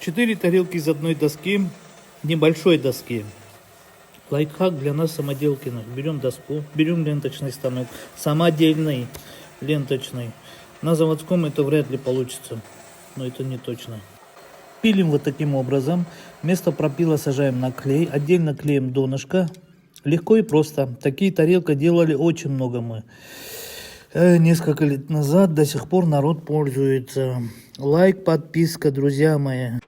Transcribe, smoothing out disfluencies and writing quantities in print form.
4 тарелки из одной доски, небольшой доски. Лайфхак для нас самоделкиных. Берем доску, берем ленточный станок, самодельный ленточный. На заводском это вряд ли получится, но это не точно. Пилим вот таким образом. Вместо пропила сажаем на клей, отдельно клеим донышко. Легко и просто. Такие тарелки делали очень много мы. Несколько лет назад, до сих пор народ пользуется. Лайк, подписка, друзья мои.